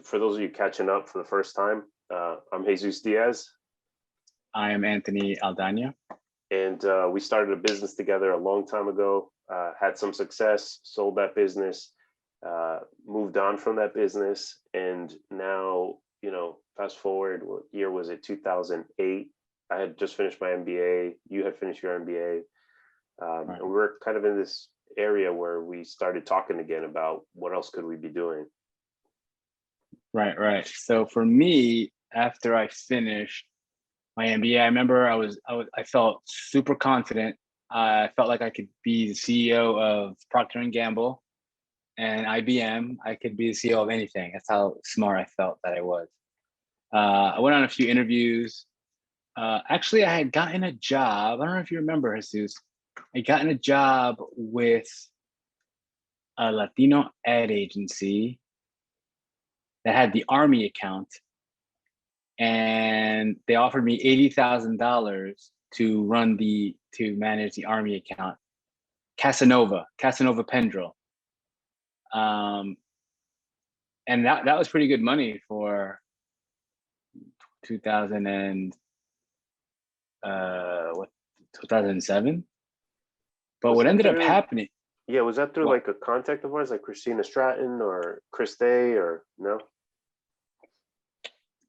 for those of you catching up for the first time, I'm Jesus Diaz. I am Anthony Aldana. And we started a business together a long time ago, had some success, sold that business, moved on from that business. And now, fast forward, what year was it? 2008. I had just finished my MBA. You had finished your MBA. Right. And we were kind of in this area where we started talking again about what else could we be doing. Right. So for me, after I finished my MBA, I remember I felt super confident. I felt like I could be the CEO of Procter & Gamble and IBM. I could be the CEO of anything. That's how smart I felt that I was. I went on a few interviews. Actually, I had gotten a job. I don't know if you remember, Jesus. I gotten a job with a Latino ad agency that had the Army account, and they offered me $80,000 to manage the Army account. Casanova Pendrell. And that was pretty good money for 2007. But what ended up happening? Yeah, was that through like a contact of ours, like Christina Stratton or Chris Day, or no?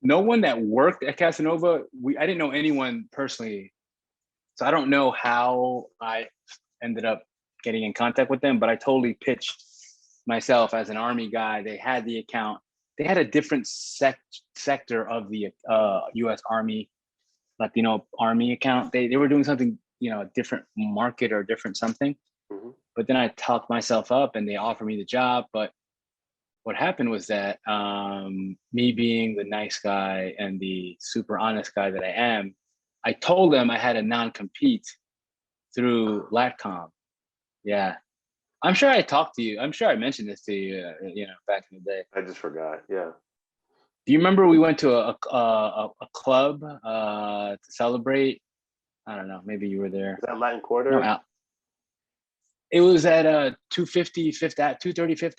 No one that worked at Casanova. I didn't know anyone personally, so I don't know how I ended up getting in contact with them. But I totally pitched myself as an Army guy. They had the account. They had a different sector of the U.S. Army, Latino Army account. They were doing something, a different market or different something. Mm-hmm. But then I talked myself up and they offered me the job. But what happened was that me being the nice guy and the super honest guy that I am, I told them I had a non-compete through Latcom. Yeah. I'm sure I talked to you. I'm sure I mentioned this to you, back in the day. I just forgot. Yeah. Do you remember we went to a club to celebrate? I don't know. Maybe you were there. Is that Latin Quarter? No, it was at 230 Fifth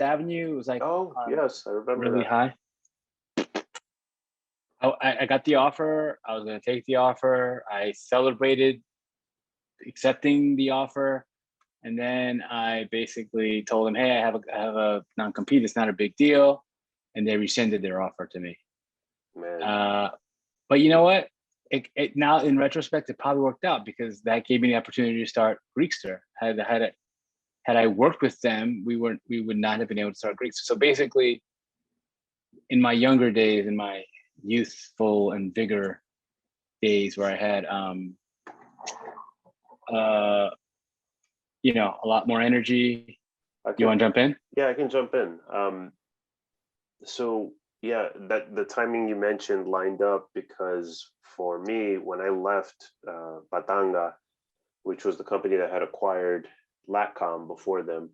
Avenue. It was like, yes, I remember really that. high. I got the offer. I was going to take the offer. I celebrated accepting the offer. And then I basically told them, hey, I have a non-compete. It's not a big deal. And they rescinded their offer to me. Man. But you know what? It now in retrospect, it probably worked out because that gave me the opportunity to start Greekster. Had I worked with them, we would not have been able to start Greekster. So basically, in my younger days, in my youthful and vigor days, where I had a lot more energy. You want to jump in? Yeah, I can jump in. So yeah, that the timing you mentioned lined up because for me, when I left Batanga, which was the company that had acquired Latcom before them.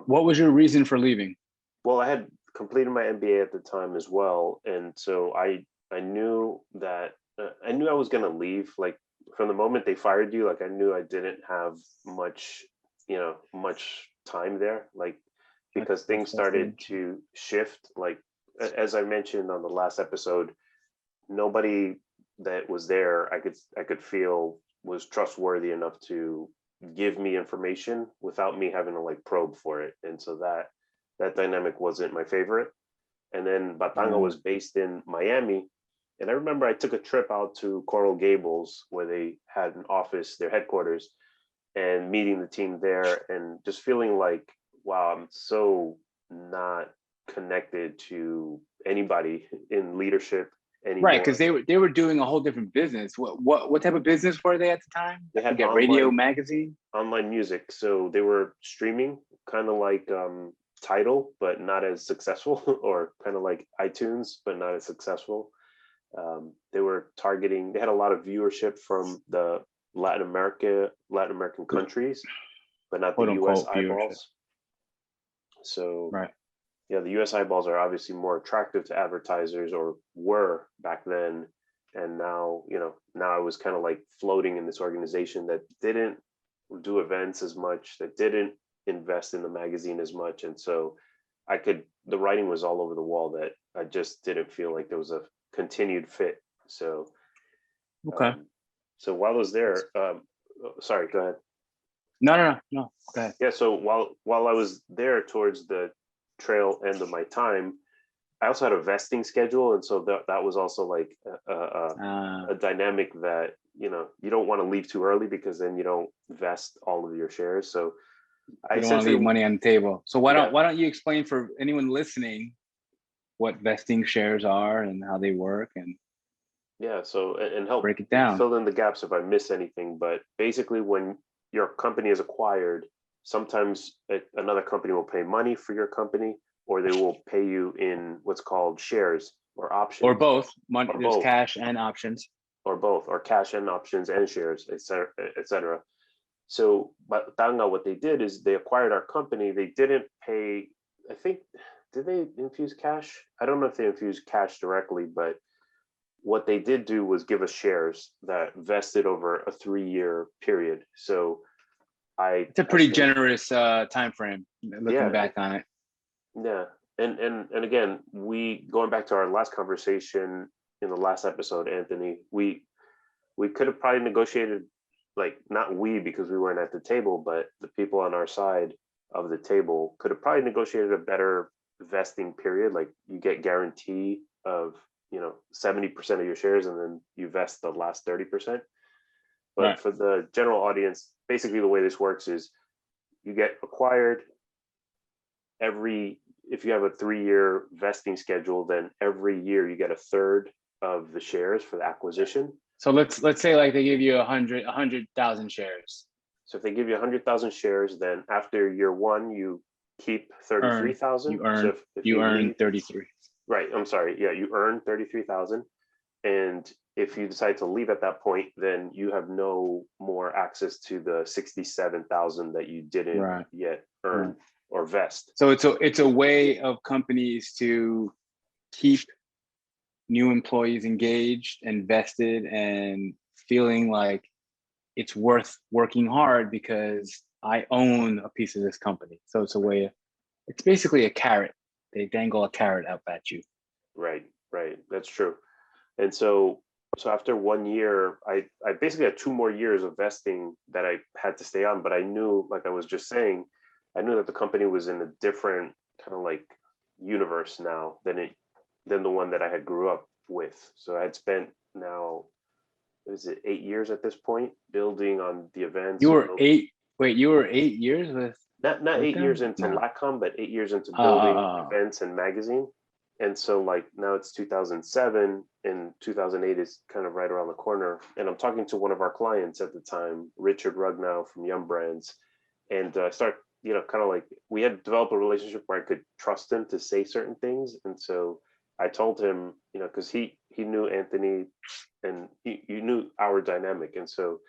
What was your reason for leaving? Well, I had completed my MBA at the time as well, and so I knew that I knew I was going to leave. Like from the moment they fired you, like I knew I didn't have much time there, like because things started to shift. Like as I mentioned on the last episode, nobody that was there I could feel was trustworthy enough to give me information without me having to like probe for it, and so that dynamic wasn't my favorite. And then Batanga was based in Miami, and I remember I took a trip out to Coral Gables where they had an office, their headquarters, and meeting the team there and just feeling like, wow, I'm so not connected to anybody in leadership anymore. Right, because they were doing a whole different business. What type of business were they at the time? They had radio magazine, online music. So they were streaming, kind of like Tidal, but not as successful, or kind of like iTunes, but not as successful. They were targeting. They had a lot of viewership from the Latin American countries, but not the U.S. eyeballs. So right. Yeah, the U.S. eyeballs are obviously more attractive to advertisers, or were back then. And now, now I was kind of like floating in this organization that didn't do events as much, that didn't invest in the magazine as much. And so the writing was all over the wall that I just didn't feel like there was a continued fit. So Okay. so while I was there, sorry, go ahead. No. Go ahead. Yeah, so while I was there towards the trail end of my time, I also had a vesting schedule, and so that was also like a dynamic that you don't want to leave too early because then you don't vest all of your shares. So I You don't want to essentially leave money on the table. So why Yeah. don't you explain for anyone listening what vesting shares are and how they work, and so and help break it down. fill in the gaps if I miss anything. But basically, when your company is acquired, sometimes another company will pay money for your company, or they will pay you in what's called shares or options, Or both. Money, Or there's both. cash and options. or both, or cash and options and shares, etc., etc. So, but Tanga, what they did is they acquired our company. They didn't pay. I think, did they infuse cash? I don't know if they infused cash directly, but what they did do was give us shares that vested over a 3-year period. So It's a pretty generous time frame. Looking back on it. Yeah, and again, we going back to our last conversation in the last episode, Anthony, we could have probably negotiated, like, not we because we weren't at the table, but the people on our side of the table could have probably negotiated a better vesting period. Like, you get guarantee of 70% of your shares, and then you vest the last 30%. But Right. for the general audience, basically the way this works is you get acquired if you have a 3-year vesting schedule, then every year you get a third of the shares for the acquisition. So let's say like they give you 100,000 shares. So if they give you 100,000 shares, then after year 1 you keep 33,000. You earn. So if you earn leave, 33. Right. I'm sorry. Yeah, you earn 33,000, and if you decide to leave at that point, then you have no more access to the 67,000 that you didn't yet earn or vest. So it's a way of companies to keep new employees engaged and vested and feeling like it's worth working hard because I own a piece of this company. So it's a way. It's basically a carrot. They dangle a carrot up at you. Right. That's true. And so after 1 year, I basically had 2 more years of vesting that I had to stay on. But I knew, like I was just saying, I knew that the company was in a different kind of like universe now than the one that I had grew up with. So I had spent now, is it 8 years at this point, building on the events. You were 8. Wait, you were 8 years with. Not 8 years into LACOM, but 8 years into building events and magazine. And so, like, now it's 2007 and 2008 is kind of right around the corner. And I'm talking to one of our clients at the time, Richard Rugnow from Young Brands. And I start, kind of like, we had developed a relationship where I could trust him to say certain things. And so I told him, because he knew Anthony and he knew our dynamic. And so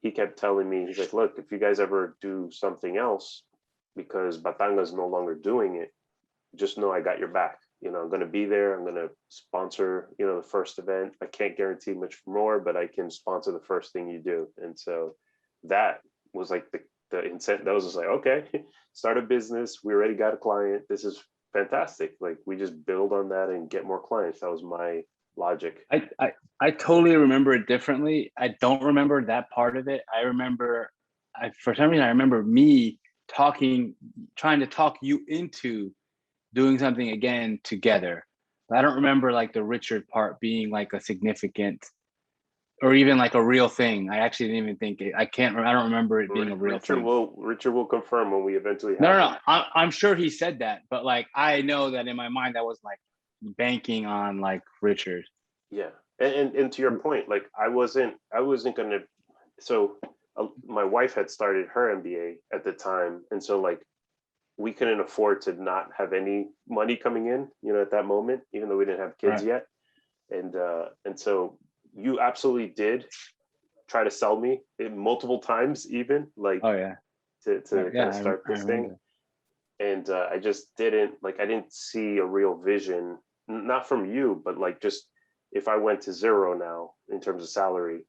he kept telling me, he's like, look, if you guys ever do something else, because Batanga's no longer doing it, just know I got your back. I'm going to be there. I'm going to sponsor, the first event. I can't guarantee much more, but I can sponsor the first thing you do. And so that was like the incentive. That was just like, okay, start a business. We already got a client. This is fantastic. Like, we just build on that and get more clients. That was my logic. I totally remember it differently. I don't remember that part of it. I remember, for some reason, I remember me trying to talk you into doing something again together. I don't remember like the Richard part being like a significant or even like a real thing. I actually didn't even think it. I don't remember it being a real thing. Richard will confirm when we eventually have No. I'm sure he said that, but like, I know that in my mind that was like banking on like Richard. Yeah. And to your point, like, I wasn't gonna, so my wife had started her MBA at the time. And so, like, we couldn't afford to not have any money coming in, at that moment, even though we didn't have kids yet. And so you absolutely did try to sell me multiple times, even, like, to kind of start this thing. And I just didn't, like, I didn't see a real vision, not from you, but like, just if I went to zero now in terms of salary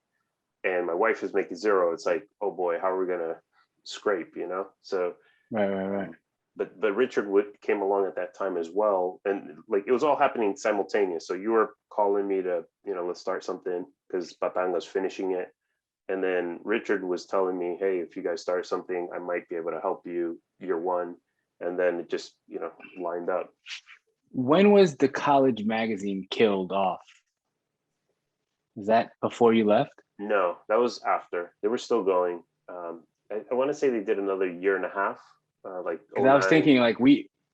and my wife is making zero, it's like, oh boy, how are we going to scrape, So Right. but Richard Wood came along at that time as well, and like it was all happening simultaneous. So you were calling me to, let's start something because Patanga's finishing it, and then Richard was telling me, hey, if you guys start something, I might be able to help you year one, and then it just lined up. When was the college magazine killed off? Was that before you left? No, that was after. They were still going. I want to say they did another year and a half. Like, because I was thinking like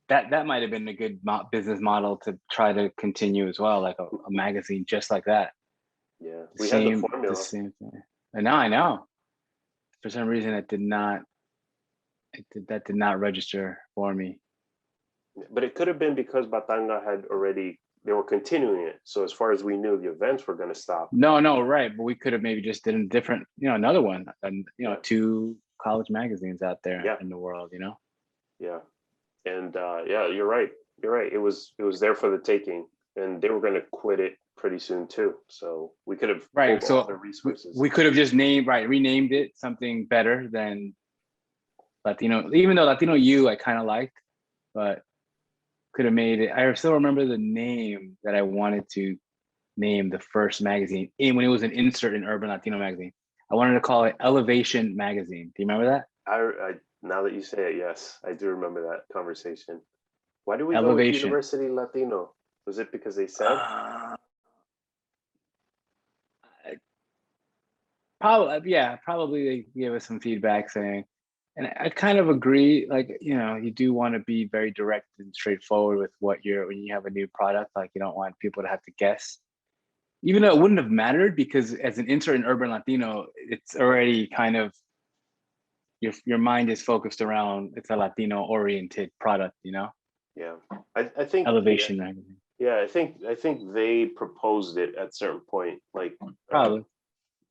that might have been a good business model to try to continue as well, like a magazine just like that. Yeah, we had the formula. The same thing. And now I know. For some reason, that did not register for me. But it could have been because Batanga they were continuing it. So as far as we knew, the events were going to stop. No, right. But we could have maybe just did a different, another one, and two college magazines out there in the world, Yeah, and you're right. You're right. It was there for the taking, and they were going to quit it pretty soon too. So we could have pulled all their resources. We could have just renamed it something better than Latino. Even though Latino U I kind of liked, but could have made it. I still remember the name that I wanted to name the first magazine when it was an insert in Urban Latino magazine. I wanted to call it Elevation Magazine. Do you remember that? I now that you say it, yes, I do remember that conversation. Why do we go with University Latino? Was it because they said? Probably they gave us some feedback saying, and I kind of agree. Like, you do want to be very direct and straightforward with when you have a new product. Like, you don't want people to have to guess. Even though it wouldn't have mattered, because as an insert in Urban Latino, it's already kind of your mind is focused around, it's a Latino oriented product, Yeah, I think Elevation magazine. Yeah, I think they proposed it at a certain point, like probably.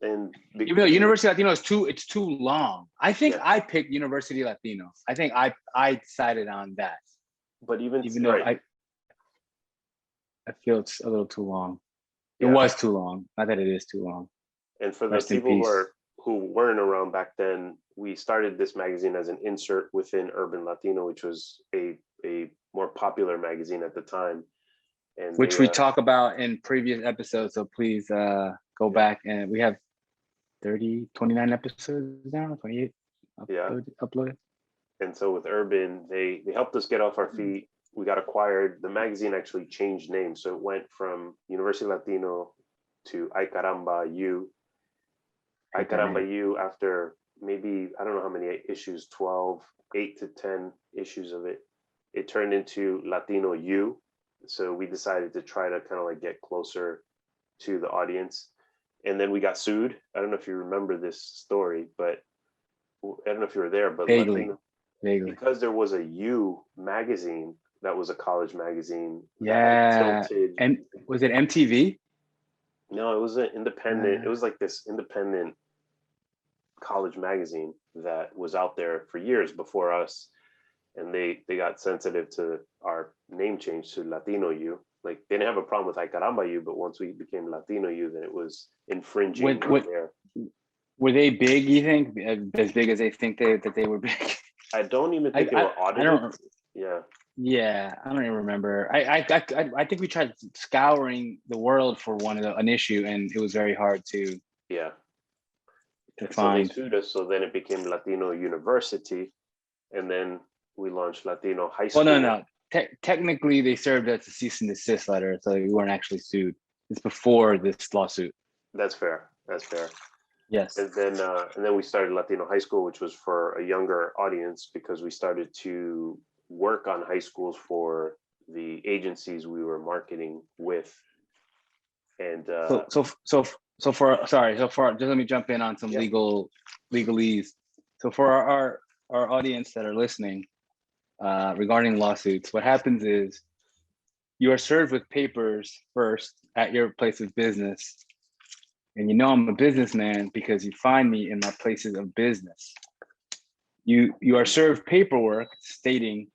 And even though University Latino it's too long. I think I picked University Latino. I think I decided on that. But even though I feel it's a little too long. It was too long. Not that it is too long. And for the people who weren't around back then, we started this magazine as an insert within Urban Latino, which was a more popular magazine at the time. And which we talk about in previous episodes. So please go back, and we have 29 episodes now, 28 uploaded. And so with Urban, they helped us get off our feet. We got acquired. The magazine actually changed names. So it went from University Latino to Ay Caramba U. Ay Caramba U, after maybe, I don't know how many issues, 12, 8 to 10 issues of it, it turned into Latino U. So we decided to try to kind of like get closer to the audience. And then we got sued. I don't know if you remember this story, but I don't know if you were there, but vaguely. Because there was a U magazine that was a college magazine. Yeah. And was it MTV? No, it was an independent. It was like this independent college magazine that was out there for years before us. And they got sensitive to our name change to Latino U. Like, they didn't have a problem with Ay Caramba U, but once we became Latino U, then it was infringing there. Were they big, you think? As big as they think that they were big? I don't even think they were audited. Yeah, I don't even remember. I think we tried scouring the world for an issue, and it was very hard to find. So they sued us, so then it became Latino University, and then we launched Latino High School. Well, no. Technically, they served as a cease and desist letter, so we weren't actually sued. It's before this lawsuit. That's fair. Yes. And then we started Latino High School, which was for a younger audience, because we started to work on high schools for the agencies we were marketing with. And so for just let me jump in on some legalese. So for our audience that are listening, regarding lawsuits, what happens is you are served with papers first at your place of business. And I'm a businessman because you find me in my places of business. You are served paperwork stating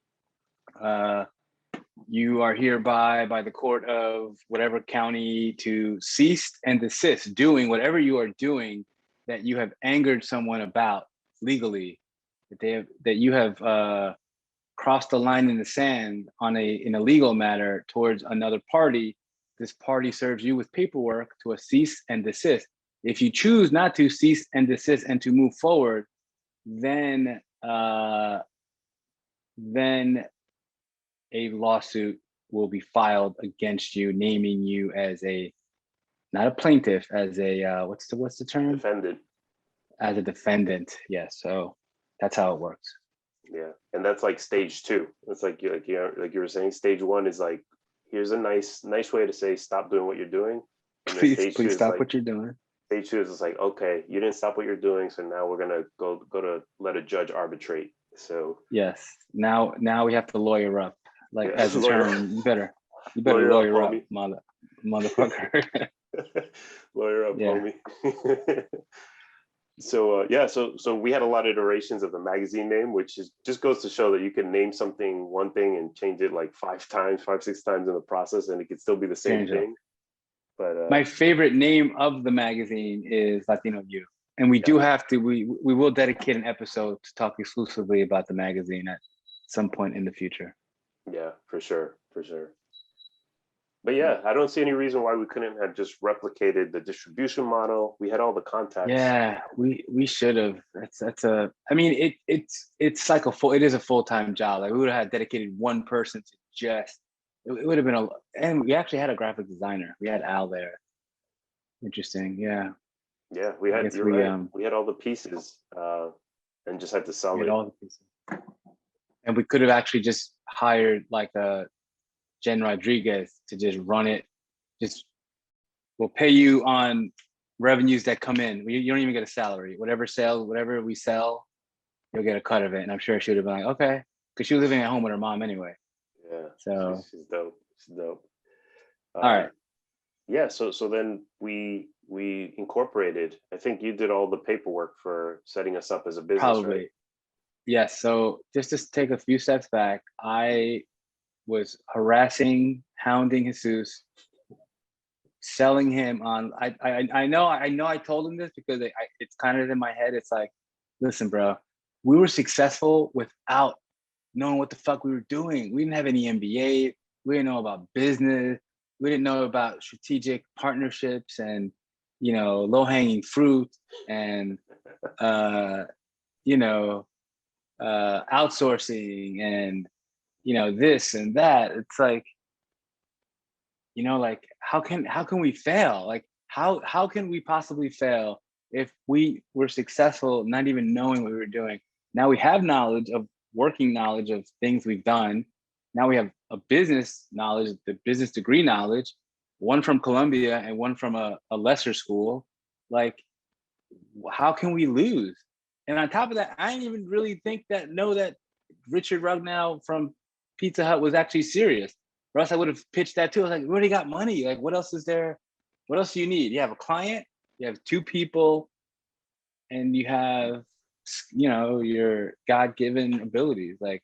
you are hereby by the court of whatever county to cease and desist doing whatever you are doing that you have angered someone about legally, that you have cross the line in the sand in a legal matter towards another party, this party serves you with paperwork to a cease and desist. If you choose not to cease and desist and to move forward, then a lawsuit will be filed against you, naming you as not a plaintiff, as a what's the term? Defendant. As a defendant. Yeah. So that's how it works. Yeah, and that's like stage 2. It's like you were saying, stage 1 is like, here's a nice way to say stop doing what you're doing. And then Please stop what you're doing. Stage 2 is like, okay, you didn't stop what you're doing, so now we're gonna go to let a judge arbitrate. So yes, now we have to lawyer up. Like as a term, you better lawyer up, motherfucker. Lawyer up, homie. So so we had a lot of iterations of the magazine name, which just goes to show that you can name something one thing and change it like 5, 6 times in the process, and it could still be the same thing. But my favorite name of the magazine is Latino You, and we do have to. We will dedicate an episode to talk exclusively about the magazine at some point in the future. Yeah, for sure. But yeah, I don't see any reason why we couldn't have just replicated the distribution model. We had all the contacts. Yeah, we should have. I mean, it's like it is a full-time job. Like we would have had dedicated one person to just. It would have been and we actually had a graphic designer. We had Al there. Interesting. Yeah. Yeah, we had. You're right. We had all the pieces, and just had to sell it. All the pieces. And we could have actually just hired like a Jen Rodriguez to just run it. We'll pay you on revenues that come in. You don't even get a salary. Whatever we sell, you'll get a cut of it. And I'm sure she would have been like, okay, because she was living at home with her mom anyway. Yeah. So she's dope. All right. Yeah. So then we incorporated. I think you did all the paperwork for setting us up as a business. Probably. Right? Yes. So just to take a few steps back, I was hounding Jesus, selling him on. I know I told him this because it's kind of in my head. It's like, listen, bro, we were successful without knowing what the fuck we were doing. We didn't have any MBA. We didn't know about business. We didn't know about strategic partnerships and, low-hanging fruit and, outsourcing and, this and that. It's like, like how can we fail? Like how can we possibly fail if we were successful, not even knowing what we were doing? Now we have working knowledge of things we've done. Now we have a business knowledge, the business degree knowledge, one from Columbia and one from a lesser school. Like, how can we lose? And on top of that, I didn't even really know that Richard Rugnow from Pizza Hut was actually serious. Or else I would have pitched that too. I was like, we already got money. Like, what else is there? What else do you need? You have a client, you have 2 people, and you have, your God-given abilities. Like,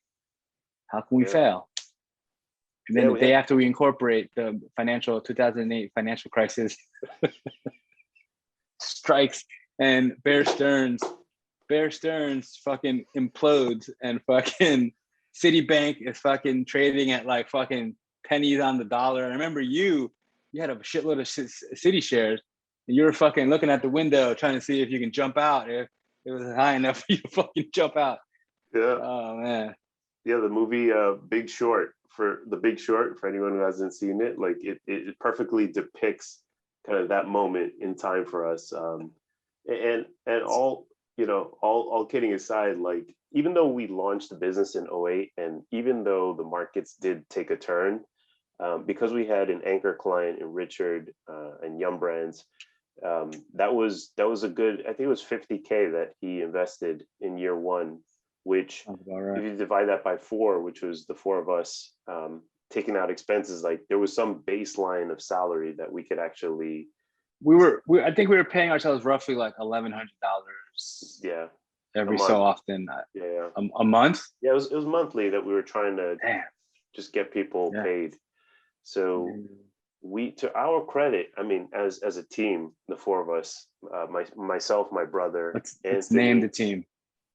how can we fail? And then the day after we incorporate, the 2008 financial crisis strikes, and Bear Stearns fucking implodes, and fucking Citibank is fucking trading at like fucking pennies on the dollar. I remember you had a shitload of Citi shares, and you were fucking looking at the window trying to see if you can jump out, if it was high enough for you to fucking jump out. Yeah. Oh man. Yeah, the movie Big Short, for anyone who hasn't seen it, like it perfectly depicts kind of that moment in time for us. And all kidding aside, like even though we launched the business in 2008, and even though the markets did take a turn, because we had an anchor client in Richard and Yum Brands, that was a good, I think it was $50K that he invested in year 1, which if you divide that by 4, which was the 4 of us taking out expenses, like there was some baseline of salary that we could actually. I think we were paying ourselves roughly like $1,100. Yeah. Every so often. Yeah. A month. Yeah, it was monthly that we were trying to just get people paid. So we, to our credit, I mean, as a team, the 4 of us, myself, my brother, let's name the team.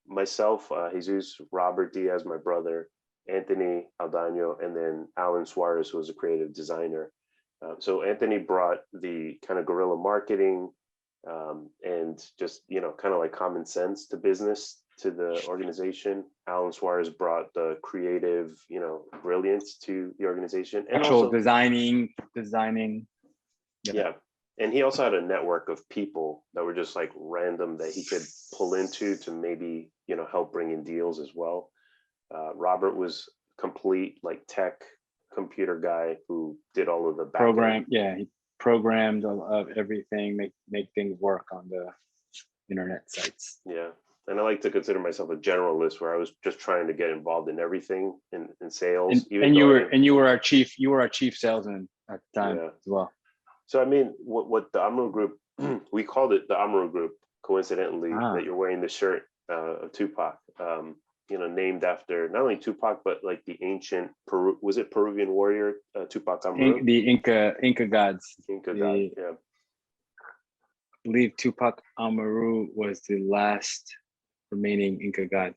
Myself, Jesus, Robert Diaz, my brother, Anthony Aldano, and then Alan Suarez, who was a creative designer. So Anthony brought the kind of guerrilla marketing and just, kind of like common sense to business, to the organization. Alan Suarez brought the creative, brilliance to the organization, and Actual also designing. Yeah. And he also had a network of people that were just like random that he could pull into to maybe, help bring in deals as well. Robert was complete like tech computer guy who did all of the back end. He programmed of everything, make things work on the internet sites. Yeah. And I like to consider myself a generalist, where I was just trying to get involved in everything in sales. And you were our chief salesman at the time as well. So I mean, what the Amaru Group, we called it the Amaru Group, coincidentally, that you're wearing the shirt of Tupac, named after not only Tupac, but like the ancient Peruvian warrior, Tupac Amaru? The Inca gods. God, yeah. I believe Tupac Amaru was the last remaining Inca god.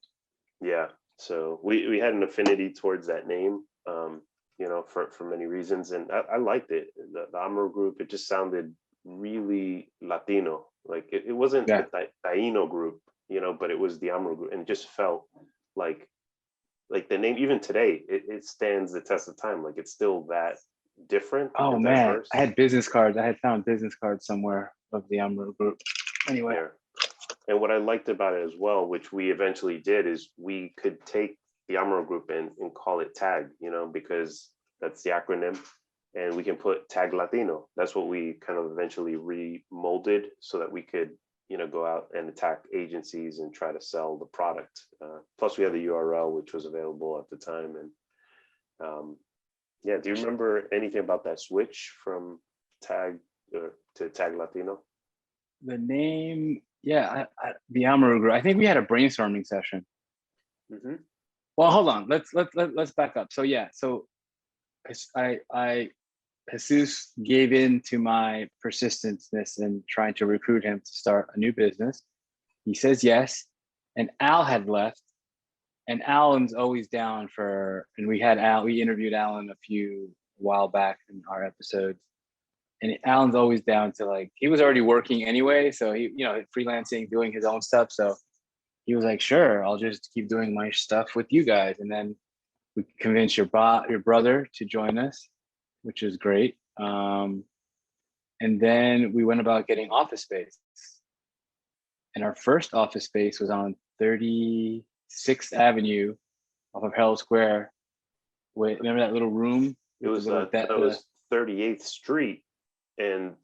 Yeah, so we had an affinity towards that name, for many reasons, and I liked it. The Amaru Group, it just sounded really Latino. Like it wasn't the Taino group, but it was the Amaru Group, and it just felt like the name. Even today, it stands the test of time. Like it's still that different. Oh man, diverse. I had business cards. I had found business cards somewhere of the Amaru Group. Anyway. Yeah. And what I liked about it as well, which we eventually did, is we could take the Amaru Group and call it TAG, because that's the acronym, and we can put TAG Latino. That's what we kind of eventually remolded so that we could, go out and attack agencies and try to sell the product. Plus we had the URL, which was available at the time. And do you remember anything about that switch from TAG to TAG Latino? The name, the Amaru Group. I think we had a brainstorming session. Mm-hmm. Well, hold on. Let's back up. So Jesus gave in to my persistency and trying to recruit him to start a new business. He says yes, and Al had left, and Alan's always down and we interviewed Alan a while back in our episodes. And Alan's always down to he was already working anyway. So he, freelancing, doing his own stuff. So he was like, sure, I'll just keep doing my stuff with you guys. And then we convinced your brother to join us, which is great. And then we went about getting office space. And our first office space was on 36th Avenue off of Herald Square. Remember that little room? It was that was 38th Street and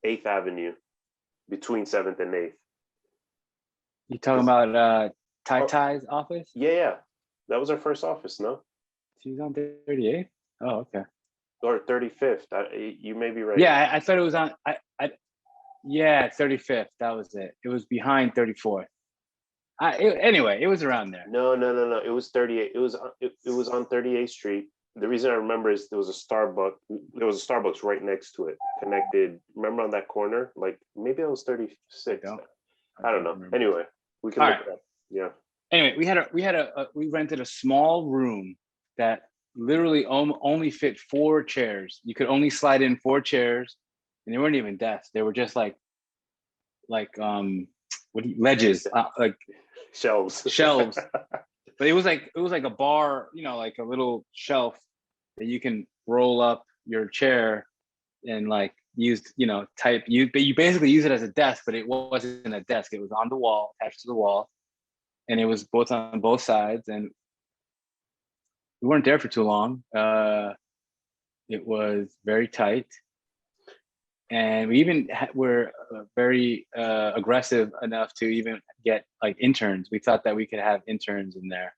8th Avenue, between 7th and 8th. You talking about Tai's office? Yeah. That was our first office, no? She was on 38th? Oh, okay. Or 35th. You may be right. Yeah, I thought it was on. 35th. That was it. It was behind 34th. Anyway, it was around there. No. It was 38. It was on 38th Street. The reason I remember is there was a Starbucks. There was a Starbucks right next to it, connected. Remember on that corner? Maybe it was 36. I don't know. Remember. Anyway, we can look it up. Yeah. Anyway, we rented a small room that literally only fit 4 chairs. You could only slide in 4 chairs, and they weren't even desks. They were just ledges, shelves. But it was like a bar, like a little shelf that you can roll up your chair and use, but you basically use it as a desk, but it wasn't a desk. It was on the wall, attached to the wall, and it was both on both sides. And we weren't there for too long. It was very tight. And we even were very aggressive enough to even get interns. We thought that we could have interns in there.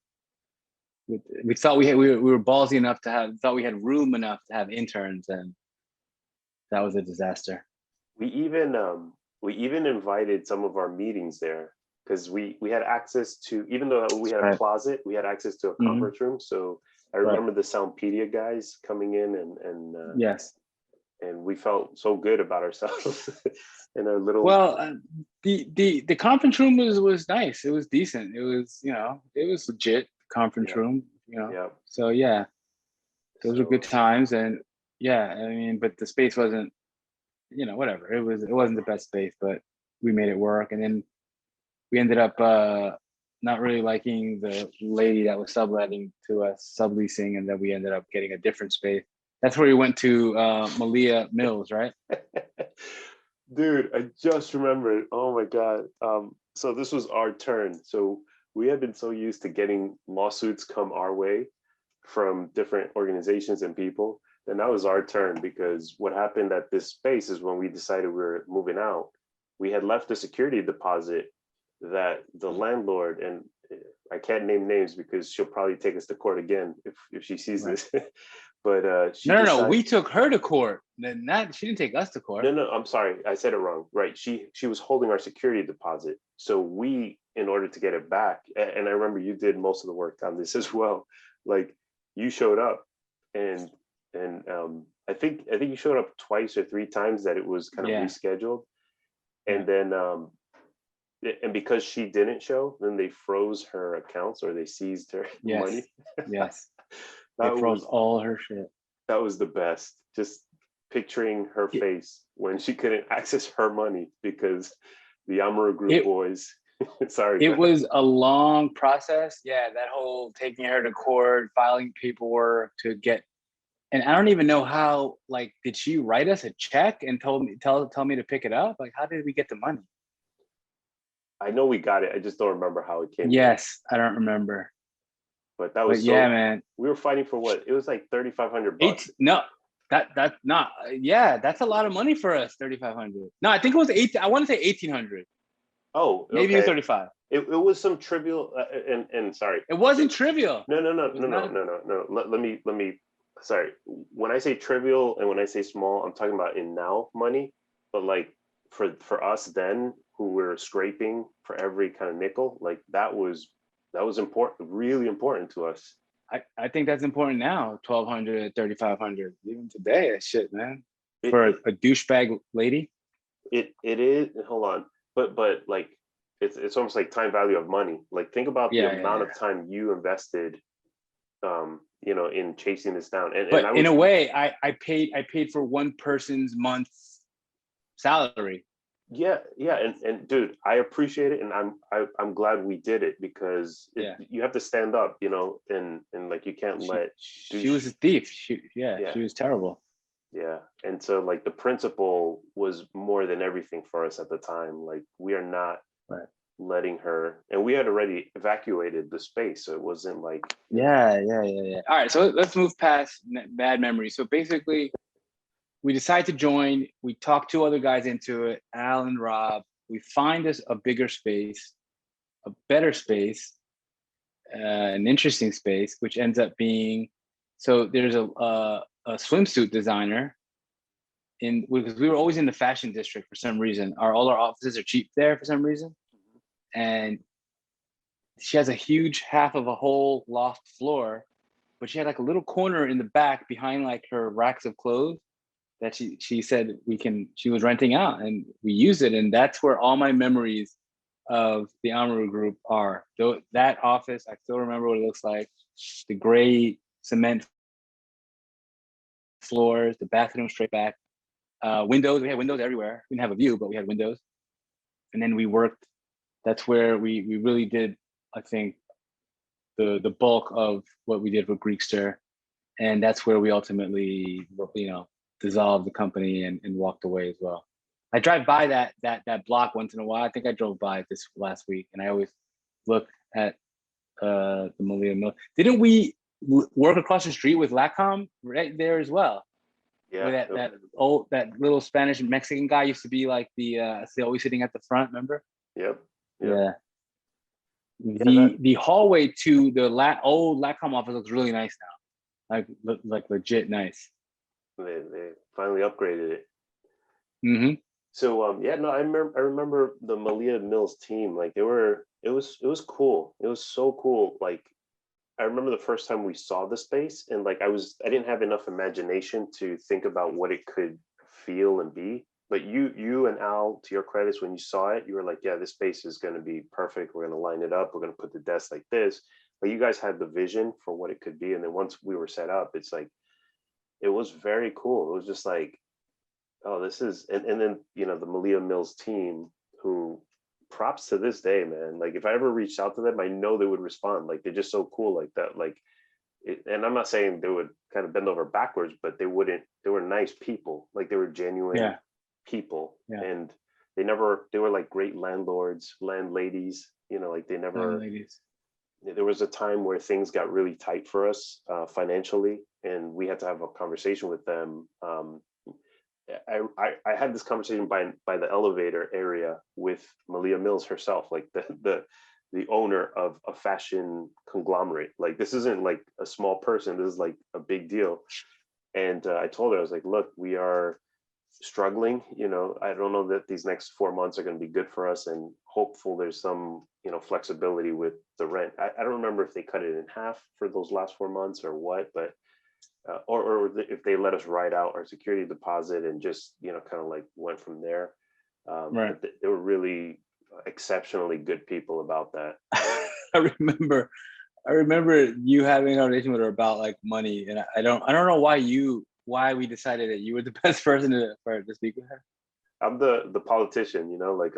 We thought we were ballsy enough thought we had room enough to have interns, and that was a disaster. We even invited some of our meetings there because we had access to, even though we had a closet, we had access to a conference room. So I remember the Soundpedia guys coming in and yes. And we felt so good about ourselves in our little. Well, the conference room was nice. It was decent. It was it was legit conference room. Yeah. So yeah, those were good So times. And yeah, I mean, but the space wasn't, whatever. It wasn't the best space, but we made it work. And then we ended up not really liking the lady that was subletting to us, subleasing, and then we ended up getting a different space. That's where we went to Malia Mills, right? dude, I just remembered. Oh my God. So this was our turn. So we had been so used to getting lawsuits come our way from different organizations and people. Then that was our turn, because what happened at this space is when we decided we were moving out, we had left a security deposit that the landlord, and I can't name names because she'll probably take us to court again if she sees Right. this. But she No. decided. We took her to court. Then she didn't take us to court. No, I'm sorry. I said it wrong. Right. She was holding our security deposit. So we, in order to get it back, and I remember you did most of the work on this as well. Like, you showed up, and I think you showed up twice or three times that it was kind of Yeah. rescheduled. Yeah. And then and because she didn't show, then they froze her accounts, or they seized her Yes. money. Yes. They froze all her shit. That was the best. Just picturing her face when she couldn't access her money because the Amaru Group boys. Sorry. It was a long process. Yeah, that whole taking her to court, filing paperwork to get, and I don't even know how. Like, did she write us a check and tell me to pick it up? Like, how did we get the money? I know we got it. I just don't remember how it came. Yes, I don't remember. But that was yeah, man. We were fighting for what? It was like $3,500. No, that's not. Yeah, that's a lot of money for us. 3,500. No, I think it was 8. I want to say 1,800. Oh, okay. Maybe it was 35. It was some trivial. And sorry, it wasn't trivial. No. Let me. Sorry. When I say trivial and when I say small, I'm talking about in now money. But like for us then, who were scraping for every kind of nickel, like that was important, really important to us. I think that's important now. 1,200, 3,500, even today. That shit, man. For a douchebag lady. It is. Hold on, but like it's almost like time value of money. Like, think about the amount of time you invested, in chasing this down. But in a way, I paid for one person's month's salary. Yeah, and dude, I appreciate it, and I'm glad we did it, because you have to stand up, and like you can't let. She was a thief. She was terrible. Yeah, and so like the principle was more than everything for us at the time. Like, we are not letting her, and we had already evacuated the space, so it wasn't like. Yeah. All right, so let's move past bad memories. So basically, we decide to join. We talk two other guys into it, Al and Rob. We find us a bigger space, a better space, an interesting space, which ends up being. So there's a swimsuit designer, because we were always in the fashion district for some reason. All our offices are cheap there for some reason, and she has a huge half of a whole loft floor, but she had like a little corner in the back behind like her racks of clothes that she said she was renting out, and we use it. And that's where all my memories of the Amaru Group are. That office, I still remember what it looks like. The gray cement floors, the bathroom straight back, windows. We had windows everywhere. We didn't have a view, but we had windows. And then we worked. That's where we really did, I think, the bulk of what we did with Greekster. And that's where we ultimately, dissolved the company and walked away as well. I drive by that block once in a while. I think I drove by it this last week, and I always look at the Malia Mill. Didn't we work across the street with LACOM right there as well? Yeah. That little Spanish and Mexican guy used to be like the always sitting at the front. Remember? Yep. Yeah. The hallway to the old LACOM office looks really nice now, like legit nice. They finally upgraded it. Mm-hmm. So I remember the Malia Mills team. Like, it was cool. It was so cool. Like, I remember the first time we saw the space, and like I didn't have enough imagination to think about what it could feel and be. But you and Al, to your credits, when you saw it, you were like, yeah, this space is going to be perfect. We're going to line it up. We're going to put the desk like this. But you guys had the vision for what it could be, and then once we were set up, it's like it was very cool. It was just like, oh, this is, and then the Malia Mills team, who props to this day, man. Like if I ever reached out to them, I know they would respond. Like they're just so cool like that. Like and I'm not saying they would kind of bend over backwards, but they wouldn't. They were nice people. Like they were genuine people, and they were like great landlords, landladies. Like they never. Ladies. There was a time where things got really tight for us financially, and we had to have a conversation with them. I had this conversation by the elevator area with Malia Mills herself, like the owner of a fashion conglomerate. Like this isn't like a small person. This is like a big deal. And I told her, I was like, look, we are struggling. I don't know that these next 4 months are going to be good for us, and hopeful there's some flexibility with the rent. I don't remember if they cut it in half for those last 4 months or what, but or if they let us write out our security deposit and just kind of like went from there. Right. But they were really exceptionally good people about that. I remember you having a conversation with her about like money, and I don't know why we decided that you were the best person to speak with her. I'm the politician, like